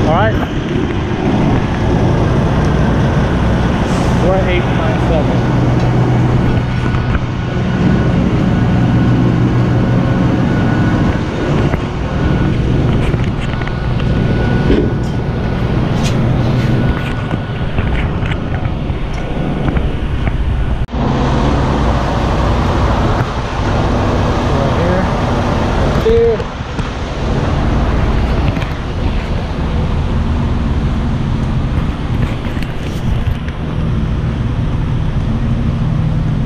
All right. 4897.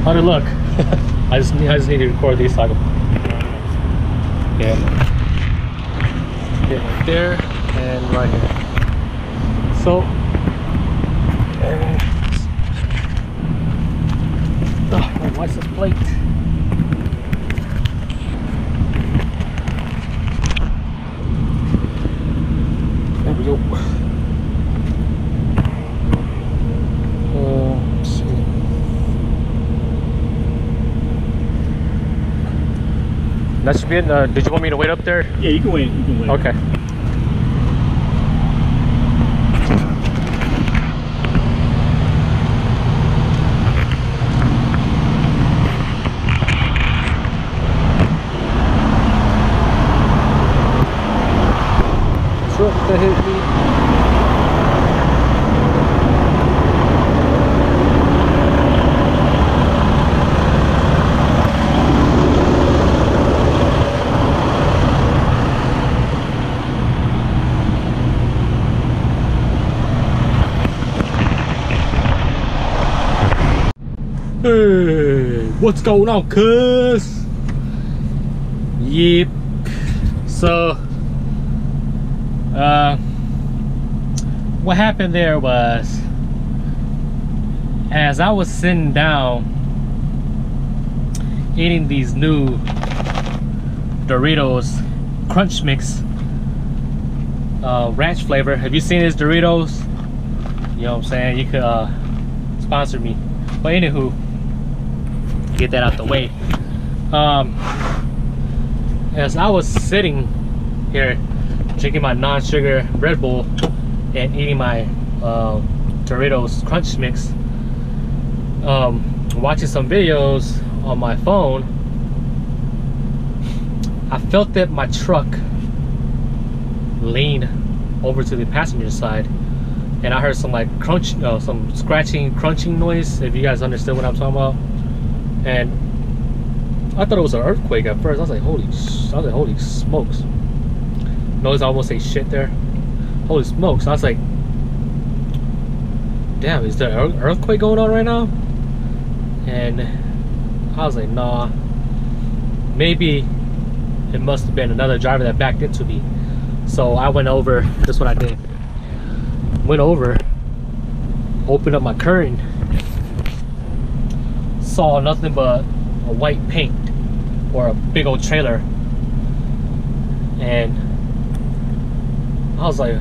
How'd it look? I just need to record these so I can. Yeah. Yeah, right there and right here. So my license plate. There we go. Let's see. That should be it. Did you want me to wait up there? Yeah, you can wait. You can wait. Okay. Truck that hit me. Hey, what's going on, cuz? Yep. So, what happened there was, as I was sitting down eating these new Doritos Crunch Mix ranch flavor. Have you seen this Doritos? You know what I'm saying? You could sponsor me. But anywho, get that out the way. As I was sitting here drinking my non-sugar Red Bull and eating my Doritos Crunch Mix, watching some videos on my phone, I felt that my truck lean over to the passenger side, and I heard some like crunch, some scratching, crunching noise, if you guys understand what I'm talking about. And I thought it was an earthquake at first. I was like, holy smokes. Notice I almost say shit there. Holy smokes. I was like, damn, is there an earthquake going on right now? And I was like, nah, maybe it must have been another driver that backed into me. So I went over, that's what I did. Went over, opened up my curtain, saw nothing but a white paint or a big old trailer, and I was like,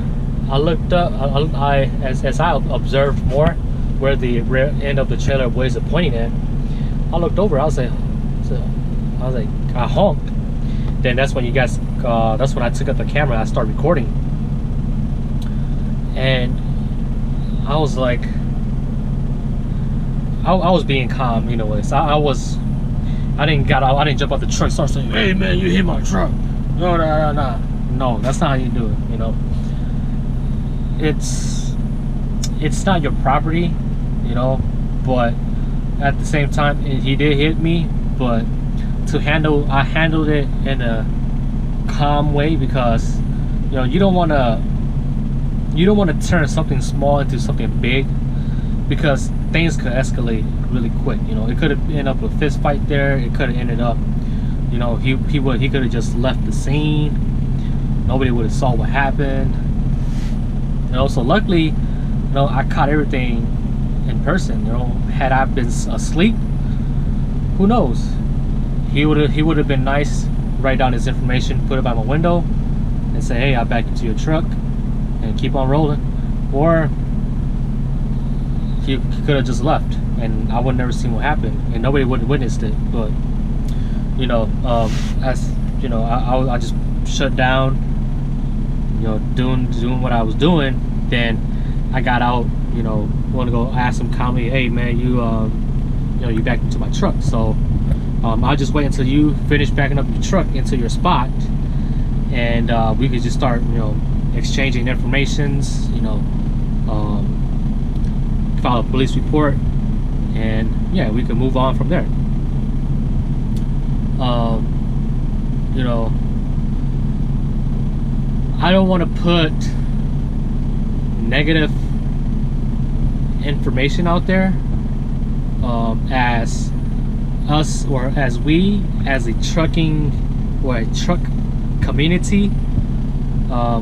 I looked up, as I observed more where the rear end of the trailer was pointing at, I looked over, I was like, I honked. Then that's when you guys, that's when I took up the camera, I started recording. And I was like, I was being calm, you know. So I didn't jump out the truck and start saying, hey man, you hit my truck. No, that's not how you do it, you know. It's not your property, you know, but at the same time, he did hit me, but I handled it in a calm way, because you know, you don't want to turn something small into something big, because things could escalate really quick. You know, it could have ended up a fist fight there. It could have ended up, you know, he could have just left the scene. Nobody would have saw what happened. You know, so luckily, you know, I caught everything in person. You know, had I been asleep, who knows? He would have been nice, write down his information, put it by my window, and say, hey, I backed into your truck, and keep on rolling. Or he could have just left, and I would never seen what happened, and nobody would have witnessed it. But you know, as you know, I just shut down, you know, doing what I was doing, then I got out, you know, want to go ask him calmly, hey man, you know, you backed into my truck. So I'll just wait until you finish backing up your truck into your spot, and we could just start, you know, exchanging informations, you know, file a police report, and yeah, we can move on from there. You know, I don't want to put negative information out there as us, or as we, as a trucking or a truck community,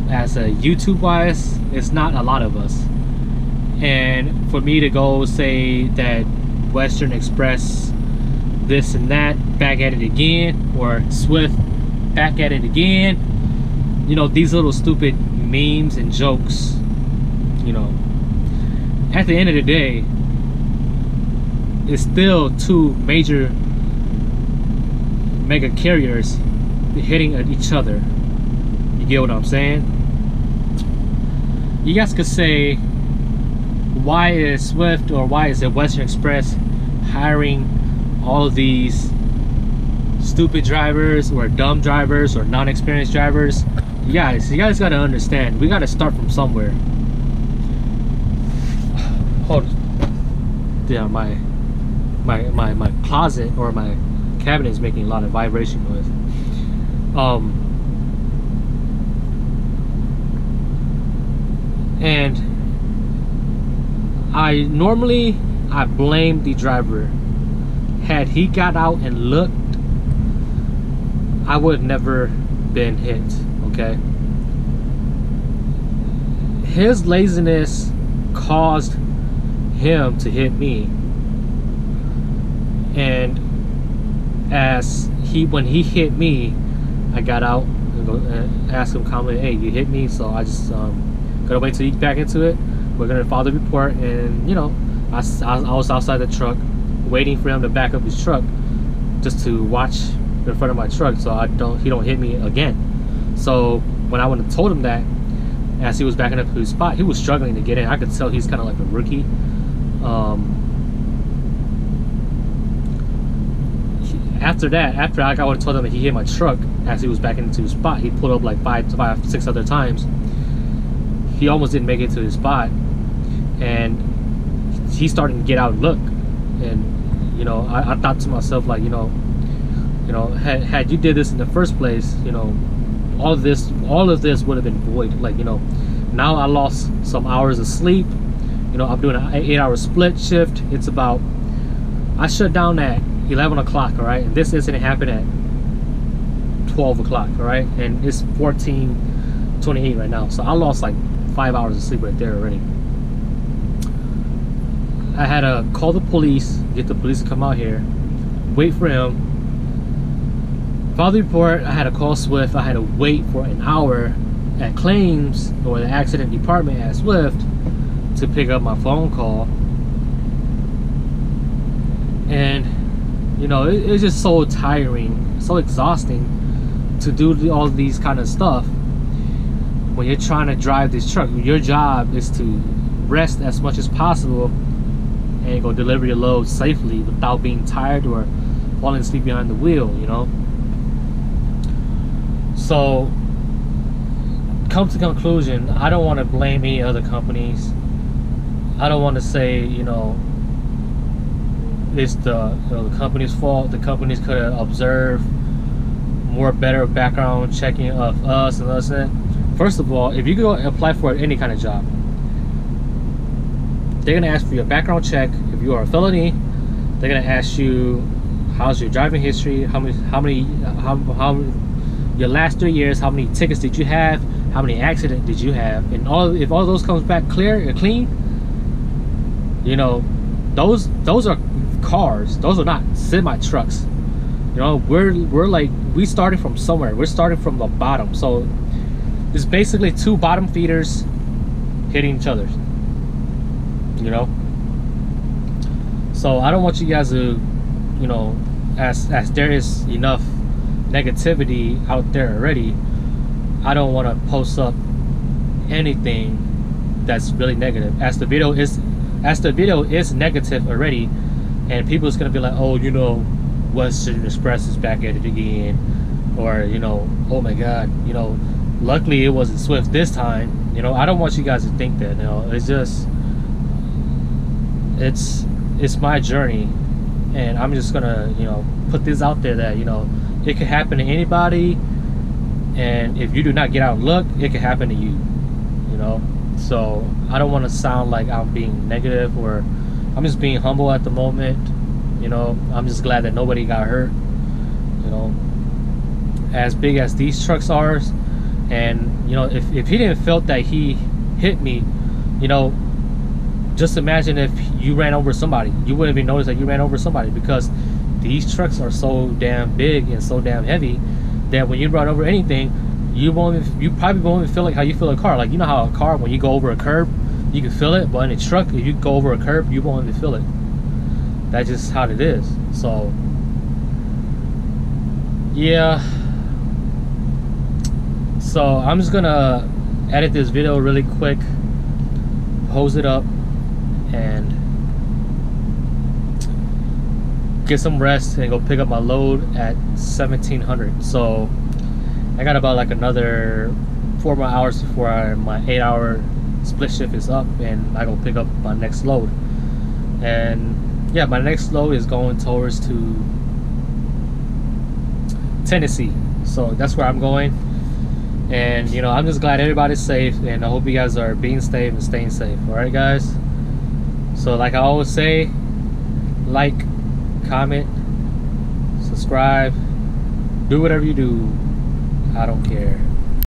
as a YouTube wise, it's not a lot of us. And for me to go say that Western Express this and that, back at it again, or Swift back at it again, you know, these little stupid memes and jokes, you know, at the end of the day, it's still two major mega carriers hitting at each other. You get what I'm saying? You guys could say, why is Swift or why is the Western Express hiring all of these stupid drivers or dumb drivers or non-experienced drivers? You guys got to understand, we got to start from somewhere. Hold on. Yeah, my closet or my cabinet is making a lot of vibration noise. And I blame the driver. Had he got out and looked, I would have never been hit, okay? His laziness caused him to hit me. And when he hit me, I got out and go and asked him calmly, hey, you hit me, so I just gotta wait till you get back into it. We're gonna file the report. And you know, I was outside the truck waiting for him to back up his truck just to watch in front of my truck so he don't hit me again. So when I went and told him that, as he was backing up to his spot, he was struggling to get in. I could tell he's kind of like a rookie. After I got told him that he hit my truck as he was backing into his spot, he pulled up like five, 6 other times. He almost didn't make it to his spot, and he started to get out and look. And you know, I thought to myself, like, you know, had you did this in the first place, you know, all of this would have been void. Like, you know, now I lost some hours of sleep. You know, I'm doing an 8-hour split shift. It's about, I shut down at 11 o'clock, all right? And this incident happened at 12 o'clock, all right? And it's 14:28 right now. So I lost like 5 hours of sleep right there already. I had to call the police, get the police to come out here, wait for him, file the report. I had to call Swift. I had to wait for an hour at claims or the accident department at Swift to pick up my phone call. And you know, it's just so tiring, so exhausting to do all these kind of stuff when you're trying to drive this truck. Your job is to rest as much as possible and go deliver your load safely without being tired or falling asleep behind the wheel, you know. So come to conclusion, I don't want to blame any other companies. I don't want to say, you know, it's the company's fault. The companies could have observed more better background checking of us and us. First of all, if you go apply for any kind of job, they're gonna ask for your background check. If you are a felony, they're gonna ask you how's your driving history, how your last 3 years, how many tickets did you have, how many accidents did you have, and if all those comes back clear or clean, you know, those are cars. Those are not semi trucks. You know, we're like, we started from somewhere. We're starting from the bottom. So it's basically two bottom feeders hitting each other, you know. So I don't want you guys to, you know, as there is enough negativity out there already, I don't want to post up anything that's really negative, as the video is negative already, and people's gonna be like, oh, you know, Western Express is back at it again, or, you know, oh my god, you know, luckily it wasn't Swift this time. You know, I don't want you guys to think that. You know, it's just, it's my journey, and I'm just gonna, you know, put this out there that, you know, it could happen to anybody, and if you do not get out and look, it could happen to you. You know, so I don't want to sound like I'm being negative, or I'm just being humble at the moment. You know, I'm just glad that nobody got hurt. You know, as big as these trucks are, and you know, if he didn't felt that he hit me, you know, just imagine if you ran over somebody, you wouldn't even notice that you ran over somebody, because these trucks are so damn big and so damn heavy that when you run over anything, you probably won't even feel like how you feel a car. Like, you know how a car, when you go over a curb, you can feel it, but in a truck, if you go over a curb, you won't even feel it. That's just how it is. So yeah, so I'm just gonna edit this video really quick, pose it up, and get some rest and go pick up my load at 1700. So I got about like another 4 more hours before my 8-hour split shift is up, and I go pick up my next load. And yeah, my next load is going towards to Tennessee, so that's where I'm going. And you know, I'm just glad everybody's safe, and I hope you guys are being safe and staying safe. All right, guys, so like I always say, like, comment, subscribe, do whatever you do, I don't care.